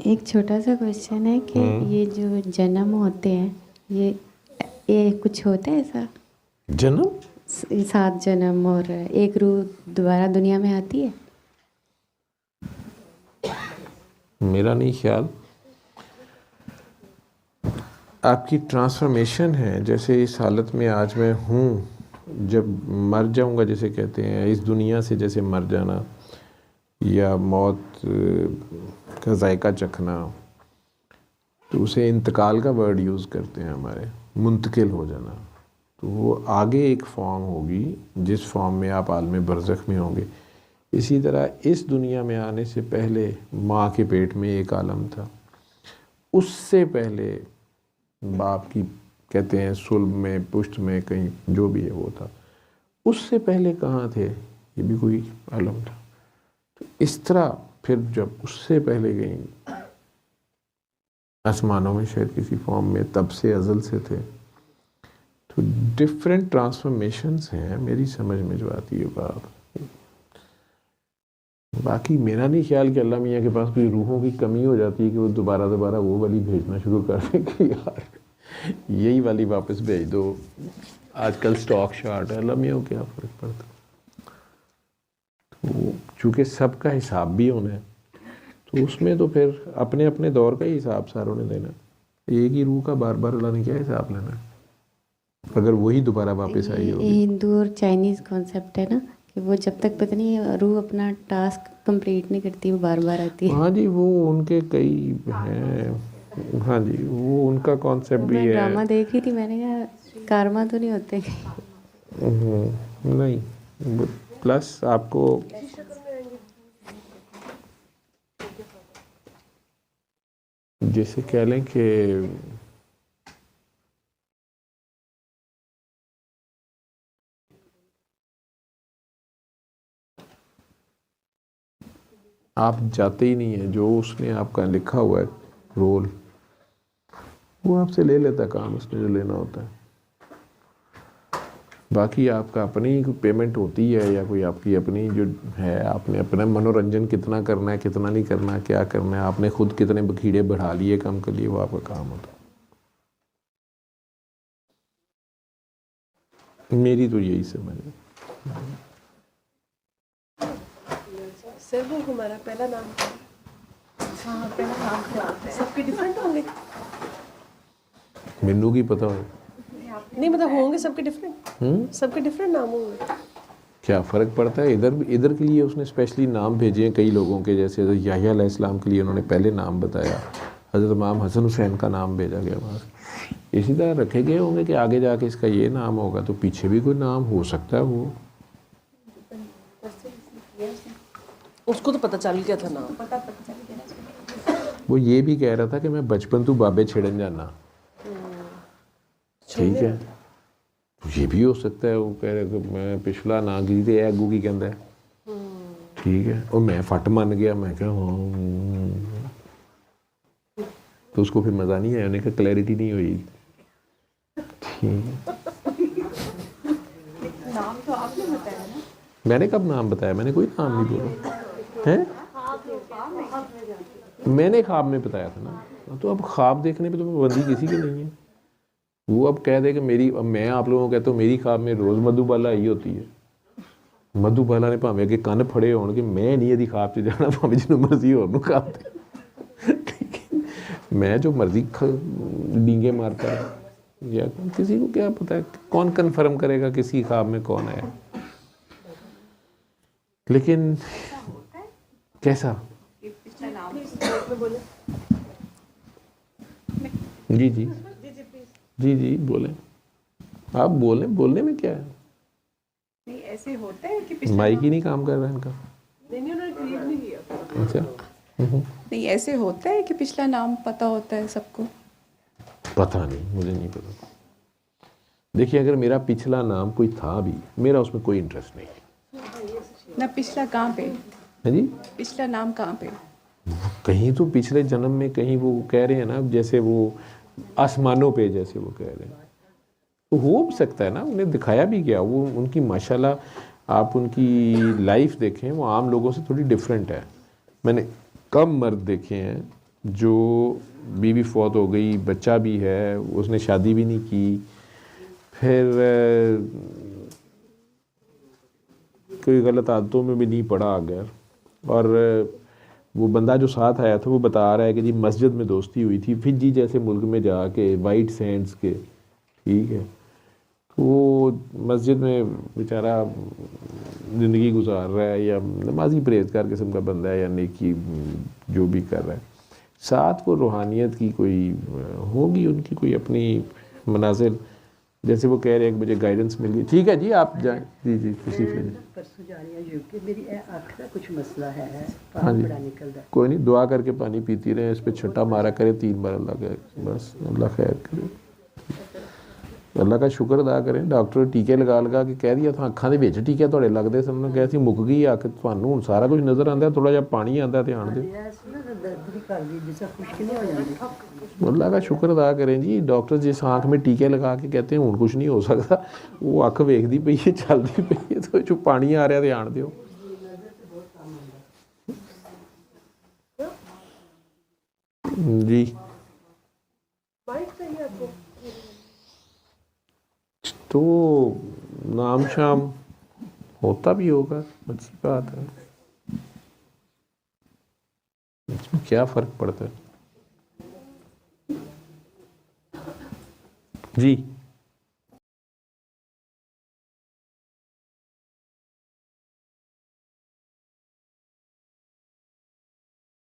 एक छोटा सा क्वेश्चन है कि ये जो जन्म होते हैं, ये कुछ होता है ऐसा? जन्म 7 जन्म और एक रूह दोबारा दुनिया में आती है? मेरा नहीं ख्याल। आपकी ट्रांसफॉर्मेशन है, जैसे इस हालत में आज मैं हूँ, जब मर जाऊँगा, जैसे कहते हैं इस दुनिया से जैसे मर जाना या मौत का जायका चखना, तो उसे इंतकाल का वर्ड यूज़ करते हैं हमारे, मुंतकिल हो जाना। तो वो आगे एक फॉर्म होगी जिस फॉर्म में आप आलम बरज़ख में होंगे। इसी तरह इस दुनिया में आने से पहले माँ के पेट में एक आलम था, उससे पहले बाप की कहते हैं सुल्ब में, पुष्ट में, कहीं जो भी है वो था, उससे पहले कहाँ थे, ये भी कोई आलम था। तो इस तरह फिर जब उससे पहले गई आसमानों में, शायद किसी फॉर्म में, तब से अज़ल से थे। तो डिफरेंट ट्रांसफॉर्मेशंस हैं मेरी समझ में जो आती है बात। बाकी मेरा नहीं ख्याल कि अल्लाह मियाँ के पास कोई रूहों की कमी हो जाती है कि वो दोबारा वो वाली भेजना शुरू कर दें कि यार यही वाली वापस भेज दो, आजकल स्टॉक शॉर्ट है। अल्लाह मियाँ को क्या फ़र्क पड़ता। तो चूँकि सबका हिसाब भी होना है, तो उसमें तो फिर अपने अपने दौर का ही हिसाब सारों ने देना। एक ही रूह का बार बार अल्लाह ने क्या हिसाब लेना, अगर वही दोबारा वापस आई होगी। हिंदू और चाइनीज़ कॉन्सेप्ट है ना कि वो जब तक पता नहीं रूह अपना टास्क कंप्लीट नहीं करती, वो बार बार आती है। हाँ जी, वो उनके कई हैं। हाँ जी, वो उनका कॉन्सेप्ट भी मैं है। ड्रामा देख रही थी, मैंने कहा कारमा तो नहीं होते? नहीं, प्लस आपको जैसे कह लें कि आप जाते ही नहीं है, जो उसने आपका लिखा हुआ है रोल, वो आपसे ले लेता काम, उसने जो लेना होता है। बाकी आपका अपनी पेमेंट होती है या कोई आपकी अपनी जो है, आपने अपना मनोरंजन कितना करना है, कितना नहीं करना है, क्या करना है, आपने खुद कितने बखीड़े बढ़ा लिए कम कर लिए, वो आपका काम होता है। मेरी तो यही समझ है। सर वो हमारा पहला नाम था। हाँ, पहला नाम था। सबके डिफरेंट होंगे? मेनू की पता हो? नहीं मतलब होंगे सबके डिफरेंट। सबके डिफरेंट नाम होंगे। क्या फ़र्क पड़ता है? इधर के लिए उसने स्पेशली नाम भेजे हैं कई लोगों के, जैसे याह्या अलैहिस्सलाम के लिए उन्होंने पहले नाम बताया, हज़रत इमाम हसन हुसैन का नाम भेजा गया वहाँ से। इसी तरह रखे गए होंगे कि आगे जाके इसका ये नाम होगा, तो पीछे भी कोई नाम हो सकता है। वो उसको तो पता चल गया था नाम। वो ये भी कह रहा था कि मैं बचपन तू बाबे छिड़न जाना। ठीक है, ये भी हो सकता है। वो कह रहे कि मैं पिछला ना गिरी थे अगू की कहता है। ठीक है, और मैं फट मान गया, मैं क्या हाँ, तो उसको फिर मज़ा नहीं आया, उन्हें कहा क्लैरिटी नहीं हुई। ठीक है, नाम तो आपने बताया ना? मैंने कब नाम बताया? मैंने कोई नाम नहीं बोला है। मैंने ख्वाब में बताया था ना। तो अब ख्वाब देखने पे तो बंदी किसी की नहीं है। वो अब कह दे कि मेरी, अब मैं आप लोगों को कहता हूँ मेरी ख्वाब में रोज़ मधुबाला आई होती है। मधुबाला ने भावें अगे कन्न फड़े होणगे, मैं नहीं यदि ख्वाब च जाना, भावें जिन्हों मर्जी होर ख्वाब दे। मैं जो मर्जी डींगे मारता है, या किसी को क्या पता है, कौन कन्फर्म करेगा किसी ख्वाब में कौन है। लेकिन कैसा? जी जी जी जी बोलें, आप बोलें, बोलने में क्या है। नहीं ऐसे होता है कि माइक ही नहीं काम कर रहा है इनका। नहीं उन्होंने क्रिएट नहीं किया। अच्छा, नहीं ऐसे होता है कि पिछला नाम पता होता है सबको? पता नहीं, मुझे नहीं पता। देखिए, अगर मेरा पिछला नाम कोई था भी, मेरा उसमें कोई इंटरेस्ट नहीं है। ना पिछला कहाँ पे? है जी, पिछला नाम कहाँ पे? कहीं तो पिछले जन्म में, कहीं वो कह रहे हैं ना, जैसे वो आसमानों पे, जैसे वो कह रहे हैं, तो हो सकता है ना, उन्हें दिखाया भी गया। वो उनकी माशाल्लाह, आप उनकी लाइफ देखें, वो आम लोगों से थोड़ी डिफरेंट है। मैंने कम मर्द देखे हैं जो बीवी फौत हो गई, बच्चा भी है, उसने शादी भी नहीं की, फिर कोई गलत आदतों में भी नहीं पड़ा अगर, और वो बंदा जो साथ आया था वो बता रहा है कि जी मस्जिद में दोस्ती हुई थी फिजी जैसे मुल्क में जाके, वाइट सैंड्स के, ठीक है, तो वो मस्जिद में बेचारा ज़िंदगी गुजार रहा है, या नमाजी परहेज़गार किस्म का बंदा है, या नेकी जो भी कर रहा है, साथ वो रूहानियत की कोई होगी उनकी कोई अपनी मनाजिर, जैसे वो कह रहे हैं 1 बजे गाइडेंस मिल गई, ठीक है जी आप जाएं, जी जी तशरीफ ले जाएं। परसों जा रही हूँ यूके, मेरी आँख का कुछ मसला है, हाँ पानी जी, बड़ा निकलता है। कोई नहीं, दुआ करके पानी पीती रहे, इस पर छट्टा मारा करे 3 बार अल्लाह का, बस अल्लाह खैर करे, अल्लाह का शुक्र अदा करें। डॉक्टर टीके लगा लगा के कह दिया था अखां दे विच टीके तुहाडे लगदे सन, कहा सी मुक गई अख, तुहानूं हुण सारा कुछ नज़र आंदा, थोड़ा जिहा पानी आंदा ध्यान दिओ। दर्द भी कर दी जिससे खुश्क नहीं हो जाती। अल्लाह का शुक्र अदा करें जी, डॉक्टर जिस आँख में टीके लगा के कहते हैं हुण कुछ नहीं हो सकता, वो अख वेखदी पई है, चलदी पई है, तो जो पानी आ रहा ध्यान दिओ। जी वाइट चाहिए आपको? तो नाम शाम होता भी होगा, अच्छी बात है, इसमें क्या फ़र्क पड़ता है जी।